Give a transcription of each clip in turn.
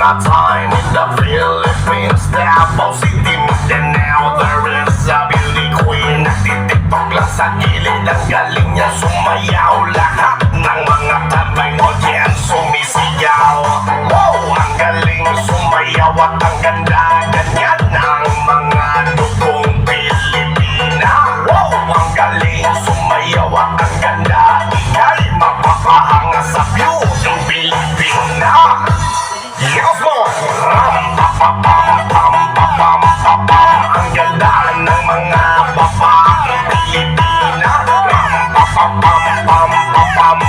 a time in the Philippines. There are positive and now there is a beauty queen. Nagtitiktok lang sa gilid, ang galing niya sumayaw. Lahat ng mga tambay mo diyan sumisigaw. Wow, ang galing sumayaw. sumayaw at ang ganda. Ganyan ang mga dugong Pilipina. Wow, ang galing sumayaw at ang ganda. Ika'y mapapahanga sa beauty Pilipina. Yes, Lord! Ram-pa-pa-pam-pam-pam-pam-pam. Ang ganda ng mga babaeng Pilipina. Ram-pa-pa-pam-pam-pam-pam-pam.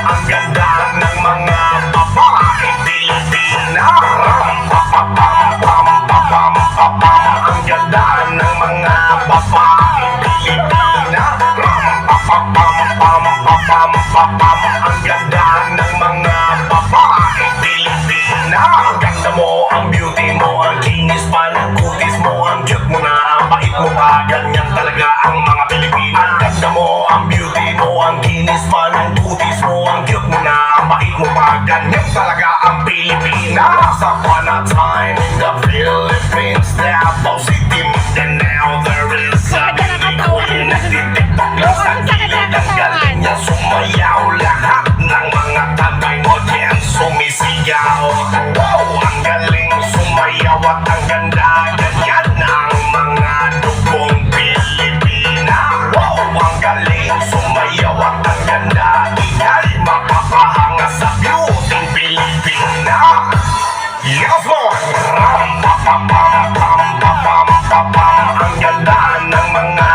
Ang ganda ng mga babaeng Pilipina. Ram-pa-pa-pam-pam-pam-pam-pam. Ang ganda ng mga babaeng Pilipina. Ram-pa-pa-pam-pam-pam-pam-pam. Ang ganda ng mga babaeng Pilipina. Ang ganda mo, ang beauty mo, ang kinis pa ng kutis mo, ang cute mo na, ang bait mo pa, ganyan talaga ang mga Pilipina. Ang ganda mo, ang beauty mo, ang kinis pa ng kutis mo, ang cute mo na, ang bait mo pa, ganyan talaga ang Pilipina. Once upon a time in the Philippines, Davao City, Mindanao, there is a beauty queen. Nagtitiktok lang sa gilid, ang galing niya sumayaw. Lahat ng mga tambay mo diyan sumisigaw. Wow, ang galing sumayaw at ang ganda. Ganyan ang mga dugong Pilipina. Wow, ang galing sumayaw at ang ganda. Ika'y mapapahanga sa beauty Pilipina. Yes, Lord! Ram-pa-pa-pam-pam-pam-pam-pam. Ang ganda ng mga